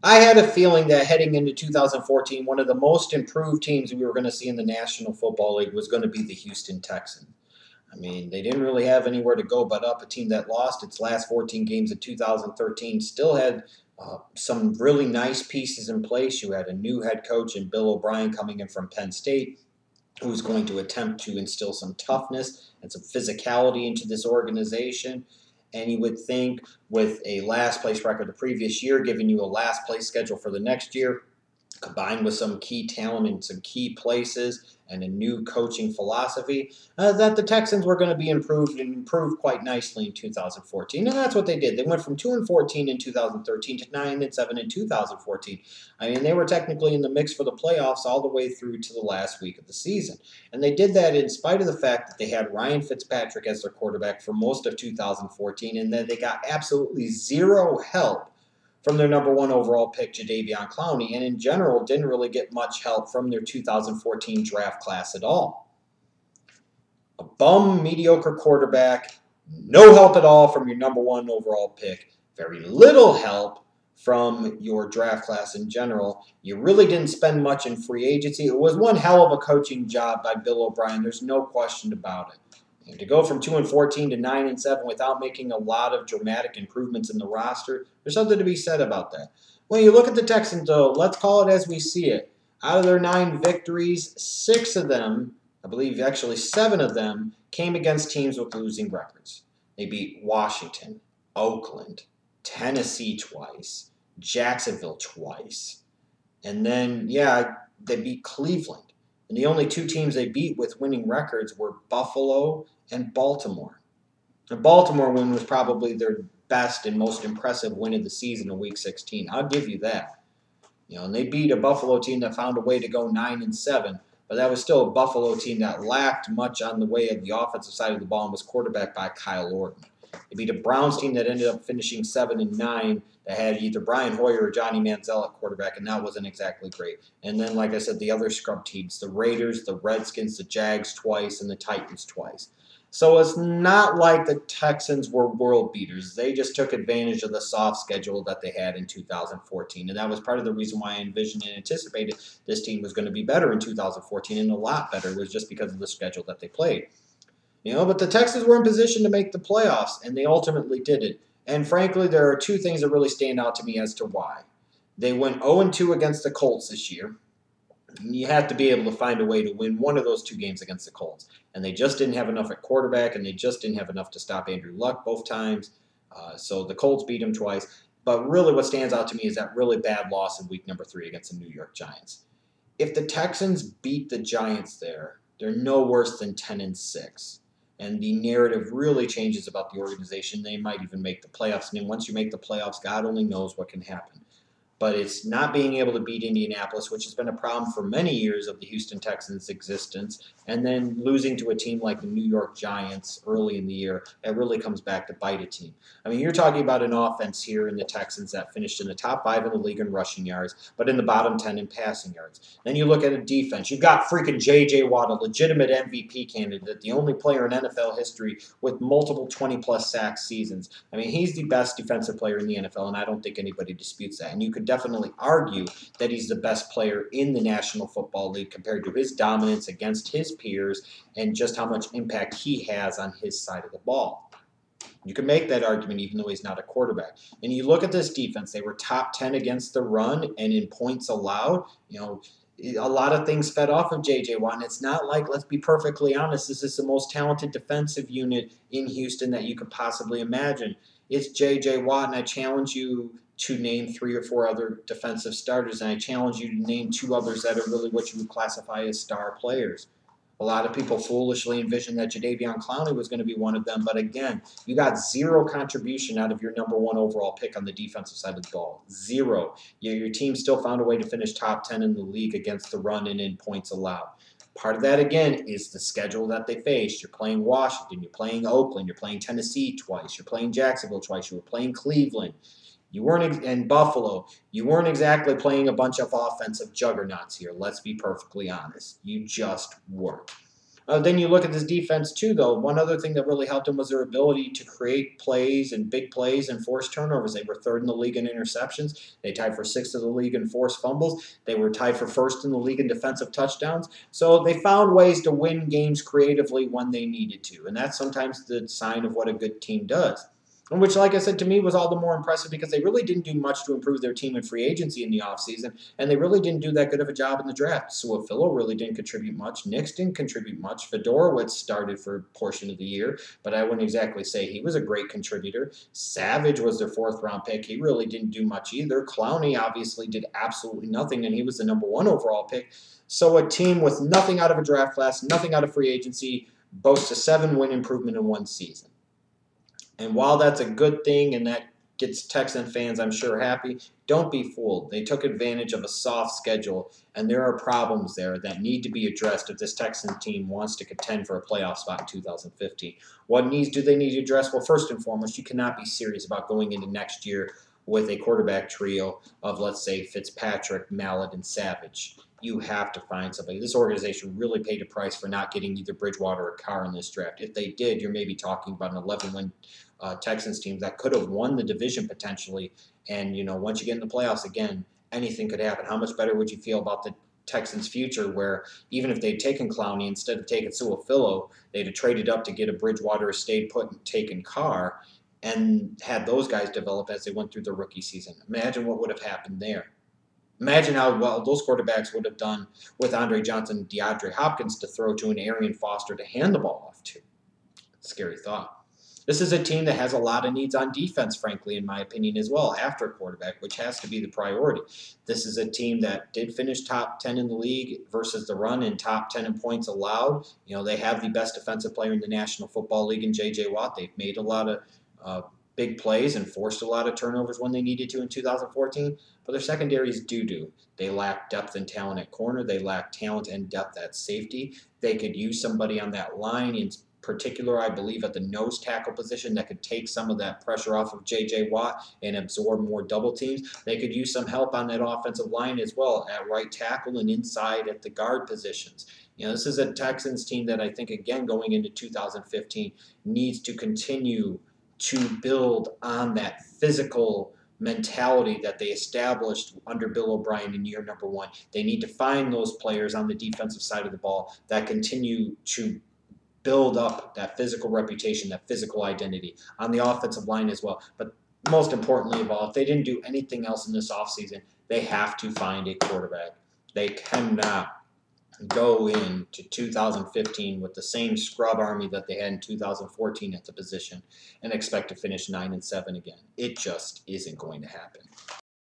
I had a feeling that heading into 2014, one of the most improved teams we were going to see in the National Football League was going to be the Houston Texans. I mean, they didn't really have anywhere to go but up. A team that lost its last 14 games in 2013 still had some really nice pieces in place. You had a new head coach in Bill O'Brien coming in from Penn State, who's going to attempt to instill some toughness and some physicality into this organization. And you would think with a last place record the previous year, giving you a last place schedule for the next year, combined with some key talent in some key places and a new coaching philosophy, that the Texans were going to be improved and improved quite nicely in 2014. And that's what they did. They went from 2-14 in 2013 to 9-7 in 2014. I mean, they were technically in the mix for the playoffs all the way through to the last week of the season. And they did that in spite of the fact that they had Ryan Fitzpatrick as their quarterback for most of 2014, and that they got absolutely zero help from their number one overall pick, Jadeveon Clowney, and in general didn't really get much help from their 2014 draft class at all. A bum, mediocre quarterback, no help at all from your number one overall pick, very little help from your draft class in general. You really didn't spend much in free agency. It was one hell of a coaching job by Bill O'Brien. There's no question about it. And to go from 2-14 to 9-7 without making a lot of dramatic improvements in the roster, there's something to be said about that. When you look at the Texans, though, let's call it as we see it. Out of their 9 victories, 6 of them, I believe actually 7 of them, came against teams with losing records. They beat Washington, Oakland, Tennessee twice, Jacksonville twice, and then, they beat Cleveland. And the only 2 teams they beat with winning records were Buffalo and Baltimore. The Baltimore win was probably their best and most impressive win of the season in Week 16. I'll give you that. And they beat a Buffalo team that found a way to go 9-7, but that was still a Buffalo team that lacked much on the way of the offensive side of the ball and was quarterbacked by Kyle Orton. They beat a Browns team that ended up finishing 7-9 that had either Brian Hoyer or Johnny Manziel at quarterback, and that wasn't exactly great. And then, like I said, the other scrub teams, the Raiders, the Redskins, the Jags twice, and the Titans twice. So it's not like the Texans were world beaters. They just took advantage of the soft schedule that they had in 2014. And that was part of the reason why I envisioned and anticipated this team was going to be better in 2014, and a lot better, was just because of the schedule that they played. But the Texans were in position to make the playoffs, and they ultimately did it. And frankly, there are 2 things that really stand out to me as to why. They went 0-2 against the Colts this year. You have to be able to find a way to win one of those 2 games against the Colts. And they just didn't have enough at quarterback, and they just didn't have enough to stop Andrew Luck both times. So the Colts beat them twice. But really what stands out to me is that really bad loss in week number 3 against the New York Giants. If the Texans beat the Giants there, they're no worse than 10-6. And the narrative really changes about the organization. They might even make the playoffs. And once you make the playoffs, God only knows what can happen. But it's not being able to beat Indianapolis, which has been a problem for many years of the Houston Texans' existence, and then losing to a team like the New York Giants early in the year, it really comes back to bite a team. I mean, you're talking about an offense here in the Texans that finished in the top 5 in the league in rushing yards, but in the bottom 10 in passing yards. Then you look at a defense. You've got freaking J.J. Watt, a legitimate MVP candidate, the only player in NFL history with multiple 20-plus sack seasons. I mean, he's the best defensive player in the NFL, and I don't think anybody disputes that. And you could definitely argue that he's the best player in the National Football League compared to his dominance against his peers and just how much impact he has on his side of the ball. You can make that argument even though he's not a quarterback. And you look at this defense, they were top 10 against the run and in points allowed. A lot of things fed off of J.J. Watt, and it's not like, let's be perfectly honest, this is the most talented defensive unit in Houston that you could possibly imagine. It's J.J. Watt, and I challenge you to name 3 or 4 other defensive starters, and I challenge you to name 2 others that are really what you would classify as star players. A lot of people foolishly envisioned that Jadeveon Clowney was going to be one of them, but again, you got 0 contribution out of your number 1 overall pick on the defensive side of the ball. 0. Your team still found a way to finish top 10 in the league against the run and in points allowed. Part of that, again, is the schedule that they faced. You're playing Washington, you're playing Oakland, you're playing Tennessee twice, you're playing Jacksonville twice, you were playing Cleveland. You weren't in Buffalo. You weren't exactly playing a bunch of offensive juggernauts here. Let's be perfectly honest. You just weren't. Then you look at this defense too, though. One other thing that really helped them was their ability to create plays and big plays and force turnovers. They were third in the league in interceptions. They tied for sixth in the league in forced fumbles. They were tied for first in the league in defensive touchdowns. So they found ways to win games creatively when they needed to, and that's sometimes the sign of what a good team does. And which, like I said, to me was all the more impressive because they really didn't do much to improve their team in free agency in the offseason, and they really didn't do that good of a job in the draft. Suafilo really didn't contribute much. Nix didn't contribute much. Fedorowicz started for a portion of the year, but I wouldn't exactly say he was a great contributor. Savage was their fourth-round pick. He really didn't do much either. Clowney obviously did absolutely nothing, and he was the number 1 overall pick. So a team with nothing out of a draft class, nothing out of free agency, boasts a 7-win improvement in one season. And while that's a good thing and that gets Texan fans, I'm sure, happy, don't be fooled. They took advantage of a soft schedule, and there are problems there that need to be addressed if this Texan team wants to contend for a playoff spot in 2015. What needs do they need to address? Well, first and foremost, you cannot be serious about going into next year with a quarterback trio of, let's say, Fitzpatrick, Mallett, and Savage. You have to find somebody. This organization really paid a price for not getting either Bridgewater or Carr in this draft. If they did, you're maybe talking about an 11-win Texans team that could have won the division potentially. And, once you get in the playoffs, again, anything could happen. How much better would you feel about the Texans' future where even if they'd taken Clowney instead of taking Suafilo, they'd have traded up to get a Bridgewater, stayed put and taken Carr, and had those guys develop as they went through the rookie season. Imagine what would have happened there. Imagine how well those quarterbacks would have done with Andre Johnson and DeAndre Hopkins to throw to an Arian Foster to hand the ball off to. Scary thought. This is a team that has a lot of needs on defense, frankly, in my opinion, as well, after quarterback, which has to be the priority. This is a team that did finish top 10 in the league versus the run and top 10 in points allowed. They have the best defensive player in the National Football League in J.J. Watt. They've made a lot of big plays and forced a lot of turnovers when they needed to in 2014, but their secondary is doo-doo. They lack depth and talent at corner. They lack talent and depth at safety. They could use somebody on that line, in particular, I believe, at the nose tackle position that could take some of that pressure off of J.J. Watt and absorb more double teams. They could use some help on that offensive line as well at right tackle and inside at the guard positions. This is a Texans team that I think, again, going into 2015, needs to continue to build on that physical mentality that they established under Bill O'Brien in year number 1. They need to find those players on the defensive side of the ball that continue to build up that physical reputation, that physical identity on the offensive line as well. But most importantly of all, if they didn't do anything else in this offseason, they have to find a quarterback. They cannot go into 2015 with the same scrub army that they had in 2014 at the position and expect to finish 9-7 again. It just isn't going to happen.